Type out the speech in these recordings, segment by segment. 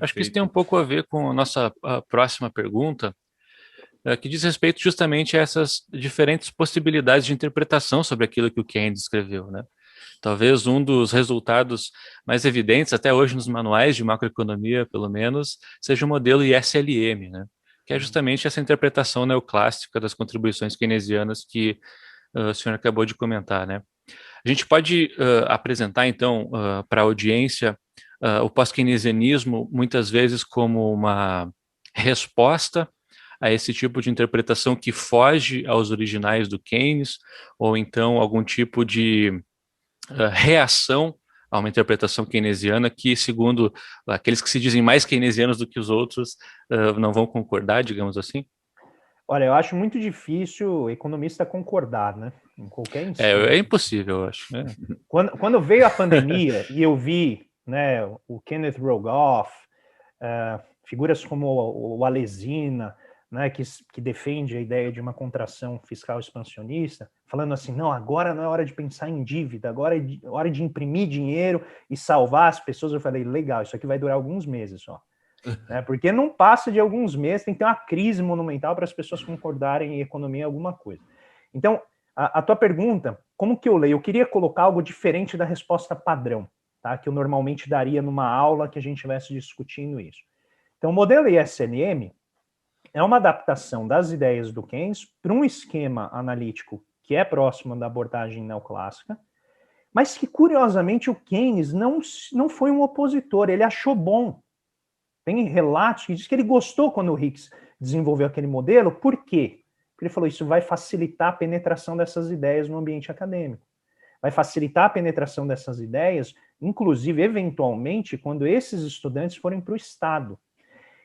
Acho que isso tem um Perfeito. pouco a ver com a nossa próxima pergunta, que diz respeito justamente a essas diferentes possibilidades de interpretação sobre aquilo que o Keynes escreveu, né? Talvez um dos resultados mais evidentes, até hoje nos manuais de macroeconomia, pelo menos, seja o modelo ISLM, né? Que é justamente essa interpretação neoclássica das contribuições keynesianas que o senhor acabou de comentar, né? A gente pode apresentar, então, para a audiência o pós-keynesianismo muitas vezes como uma resposta a esse tipo de interpretação que foge aos originais do Keynes, ou então algum tipo de reação a uma interpretação keynesiana que, segundo aqueles que se dizem mais keynesianos do que os outros, não vão concordar, digamos assim? Olha, eu acho muito difícil o economista concordar, né? Em qualquer É instância. impossível, eu acho. Né? Quando veio a pandemia e eu vi, né, o Kenneth Rogoff, figuras como o Alesina, né, que defende a ideia de uma contração fiscal expansionista, falando assim, não, agora não é hora de pensar em dívida, agora é hora de imprimir dinheiro e salvar as pessoas. Eu falei, legal, isso aqui vai durar alguns meses só. Né, porque não passa de alguns meses, tem que ter uma crise monumental para as pessoas concordarem em economia em alguma coisa. Então, a tua pergunta, como que eu leio? Eu queria colocar algo diferente da resposta padrão, tá? Que eu normalmente daria numa aula que a gente estivesse discutindo isso. Então, o modelo ISLM é uma adaptação das ideias do Keynes para um esquema analítico que é próximo da abordagem neoclássica, mas que, curiosamente, o Keynes não foi um opositor, ele achou bom. Tem relatos que diz que ele gostou quando o Hicks desenvolveu aquele modelo. Por quê? Porque ele falou, isso vai facilitar a penetração dessas ideias no ambiente acadêmico. Vai facilitar a penetração dessas ideias, inclusive, eventualmente, quando esses estudantes forem para o Estado.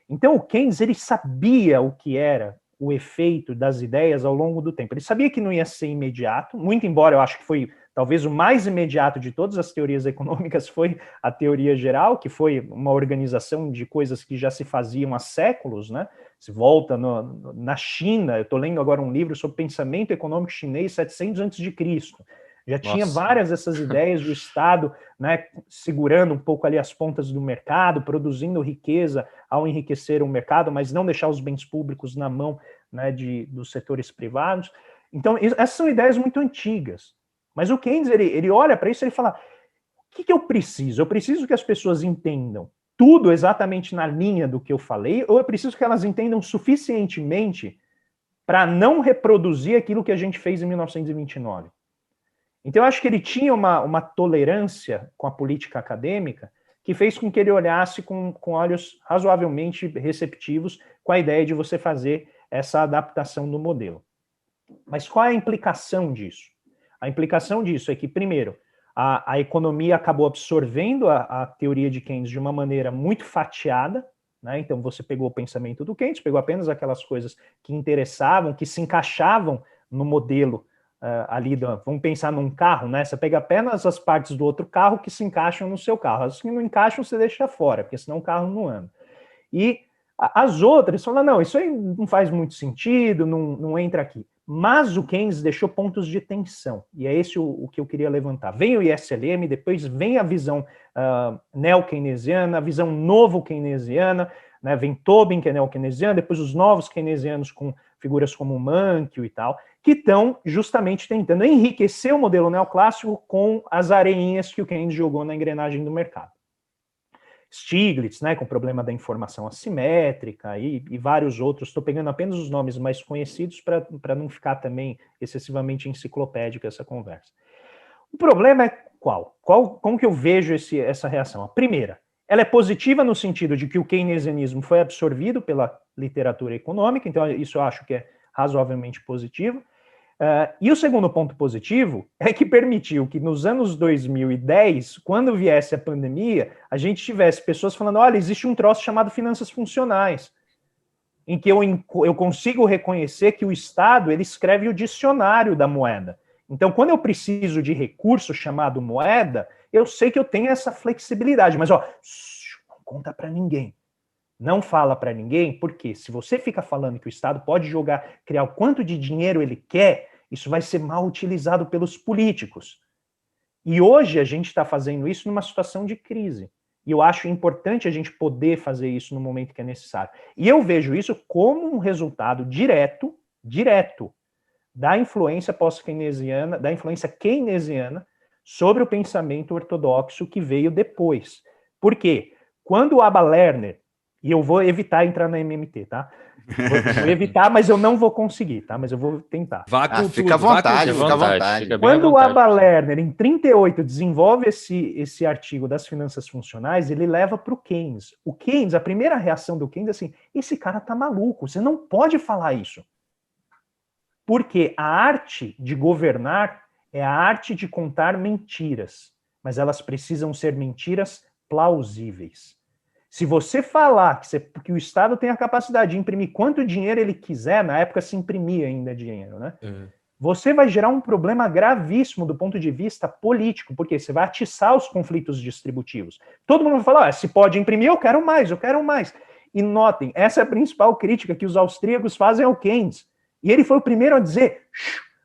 Então, o Keynes, ele sabia o que era o efeito das ideias ao longo do tempo. Ele sabia que não ia ser imediato, muito embora eu acho que foi talvez o mais imediato de todas as teorias econômicas foi a teoria geral, que foi uma organização de coisas que já se faziam há séculos, né? Se volta na China, eu estou lendo agora um livro sobre pensamento econômico chinês 700 a.C. Já tinha Nossa. várias dessas ideias do Estado, né, segurando um pouco ali as pontas do mercado, produzindo riqueza ao enriquecer o mercado, mas não deixar os bens públicos na mão, né, dos setores privados. Então, essas são ideias muito antigas. Mas o Keynes, ele olha para isso e ele fala, o que eu preciso? Eu preciso que as pessoas entendam tudo exatamente na linha do que eu falei, ou eu preciso que elas entendam suficientemente para não reproduzir aquilo que a gente fez em 1929? Então, eu acho que ele tinha uma tolerância com a política acadêmica que fez com que ele olhasse com olhos razoavelmente receptivos com a ideia de você fazer essa adaptação do modelo. Mas qual é a implicação disso? A implicação disso é que, primeiro, a economia acabou absorvendo a teoria de Keynes de uma maneira muito fatiada, né? Então, você pegou o pensamento do Keynes, pegou apenas aquelas coisas que interessavam, que se encaixavam no modelo ali, vamos pensar num carro, né? Você pega apenas as partes do outro carro que se encaixam no seu carro. As que não encaixam, você deixa fora, porque senão o carro não anda. E as outras falam, não, isso aí não faz muito sentido, não entra aqui. Mas o Keynes deixou pontos de tensão, e é esse o que eu queria levantar. Vem o ISLM, depois vem a visão neo-keynesiana, a visão novo-keynesiana, né? Vem Tobin, que é neo-keynesiano, depois os novos keynesianos com figuras como Mankiw e tal, que estão justamente tentando enriquecer o modelo neoclássico com as areinhas que o Keynes jogou na engrenagem do mercado. Stiglitz, né, com o problema da informação assimétrica e vários outros. Estou pegando apenas os nomes mais conhecidos para não ficar também excessivamente enciclopédica essa conversa. O problema é como que eu vejo essa reação? A primeira, ela é positiva no sentido de que o keynesianismo foi absorvido pela literatura econômica, então isso eu acho que é razoavelmente positivo. E o segundo ponto positivo é que permitiu que nos anos 2010, quando viesse a pandemia, a gente tivesse pessoas falando, olha, existe um troço chamado finanças funcionais, em que eu consigo reconhecer que o Estado ele escreve o dicionário da moeda. Então, quando eu preciso de recurso chamado moeda, eu sei que eu tenho essa flexibilidade, mas ó, não conta para ninguém. Não fala para ninguém, porque se você fica falando que o Estado pode criar o quanto de dinheiro ele quer, isso vai ser mal utilizado pelos políticos. E hoje a gente está fazendo isso numa situação de crise. E eu acho importante a gente poder fazer isso no momento que é necessário. E eu vejo isso como um resultado direto da influência pós-keynesiana, da influência keynesiana sobre o pensamento ortodoxo que veio depois. Por quê? Quando o Abba Lerner, e eu vou evitar entrar na MMT, tá? Vou evitar, mas eu não vou conseguir, tá? Mas eu vou tentar. Fica à vontade, fica à vontade. Fica bem à Quando o vontade. Abba Lerner, em 38, desenvolve esse artigo das finanças funcionais, ele leva para o Keynes. O Keynes, a primeira reação do Keynes é assim, esse cara tá maluco, você não pode falar isso. Porque a arte de governar é a arte de contar mentiras, mas elas precisam ser mentiras plausíveis. Se você falar que o Estado tem a capacidade de imprimir quanto dinheiro ele quiser, na época se imprimia ainda dinheiro, né? Você vai gerar um problema gravíssimo do ponto de vista político, porque você vai atiçar os conflitos distributivos. Todo mundo vai falar, se pode imprimir, eu quero mais, eu quero mais. E notem, essa é a principal crítica que os austríacos fazem ao Keynes. E ele foi o primeiro a dizer,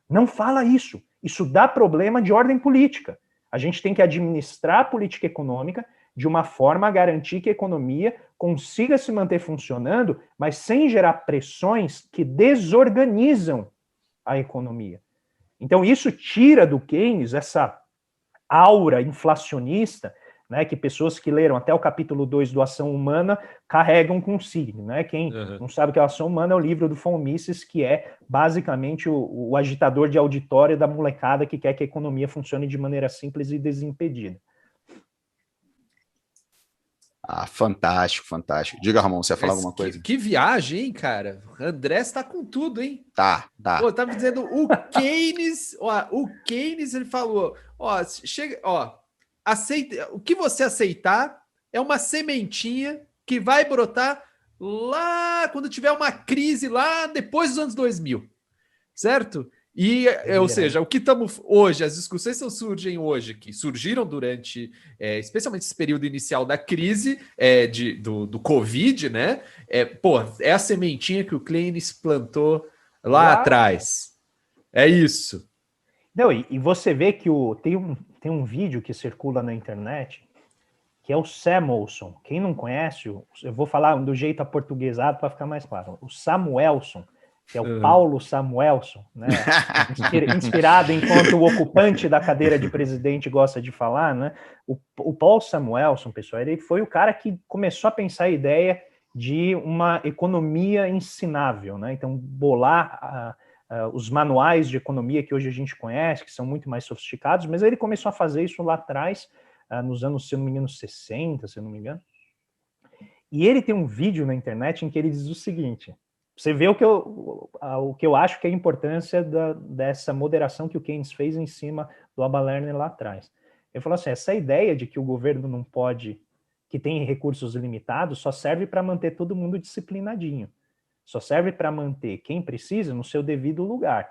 não fala isso, isso dá problema de ordem política. A gente tem que administrar a política econômica de uma forma a garantir que a economia consiga se manter funcionando, mas sem gerar pressões que desorganizam a economia. Então isso tira do Keynes essa aura inflacionista, né, que pessoas que leram até o capítulo 2 do Ação Humana carregam consigo, né? Quem não sabe o que é Ação Humana é o livro do von Mises, que é basicamente o agitador de auditório da molecada que quer que a economia funcione de maneira simples e desimpedida. Fantástico, fantástico. Diga, Ramon, você ia falar alguma coisa? Que viagem, hein, cara? André está com tudo, hein? Tá. Pô, tava dizendo, o Keynes, ele falou, aceita, o que você aceitar é uma sementinha que vai brotar lá quando tiver uma crise lá depois dos anos 2000, certo? E, ou seja, o que estamos hoje, as discussões que surgem hoje, que surgiram durante, especialmente esse período inicial da crise do Covid, né? É a sementinha que o Keynes plantou lá atrás. É isso. Não, e você vê que tem um vídeo que circula na internet, que é o Samuelson. Quem não conhece, eu vou falar do jeito aportuguesado para ficar mais claro. O Samuelson, que é o Paulo Samuelson, né? Inspirado enquanto o ocupante da cadeira de presidente gosta de falar, né? O Paul Samuelson, pessoal, ele foi o cara que começou a pensar a ideia de uma economia ensinável, né? Então, bolar os manuais de economia que hoje a gente conhece, que são muito mais sofisticados, mas ele começou a fazer isso lá atrás, nos anos, se não me engano, 60, se não me engano. E ele tem um vídeo na internet em que ele diz o seguinte: você vê o que eu acho que é a importância dessa moderação que o Keynes fez em cima do Abba Lerner lá atrás. Ele falou assim, essa ideia de que o governo não pode, que tem recursos limitados, só serve para manter todo mundo disciplinadinho. Só serve para manter quem precisa no seu devido lugar.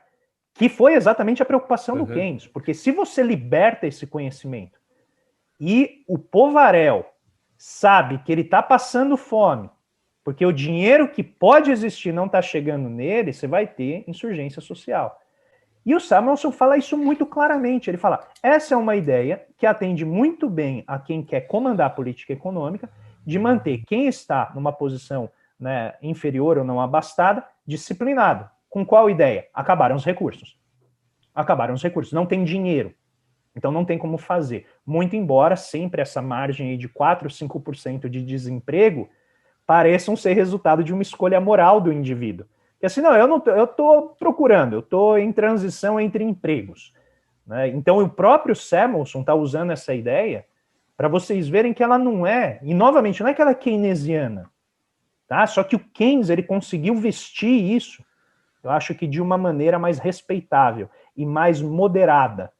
Que foi exatamente a preocupação do Keynes, porque se você liberta esse conhecimento e o povaréu sabe que ele está passando fome, porque o dinheiro que pode existir não está chegando nele, você vai ter insurgência social. E o Samuelson fala isso muito claramente. Ele fala, essa é uma ideia que atende muito bem a quem quer comandar a política econômica, de manter quem está numa posição, né, inferior ou não abastada, disciplinado. Com qual ideia? Acabaram os recursos. Acabaram os recursos. Não tem dinheiro. Então não tem como fazer. Muito embora sempre essa margem aí de 4, 5% de desemprego pareçam ser resultado de uma escolha moral do indivíduo. Porque assim, não, eu estou procurando, eu estou em transição entre empregos. Né? Então o próprio Samuelson está usando essa ideia para vocês verem que ela não é, e novamente, não é que ela é keynesiana, tá? Só que o Keynes, ele conseguiu vestir isso, eu acho que de uma maneira mais respeitável e mais moderada.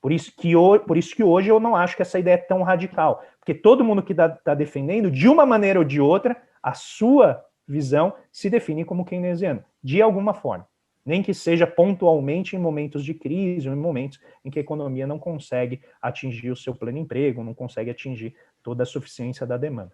Por isso que hoje eu não acho que essa ideia é tão radical. Porque todo mundo que está defendendo, de uma maneira ou de outra, a sua visão se define como keynesiana, de alguma forma. Nem que seja pontualmente em momentos de crise, ou em momentos em que a economia não consegue atingir o seu pleno emprego, não consegue atingir toda a suficiência da demanda.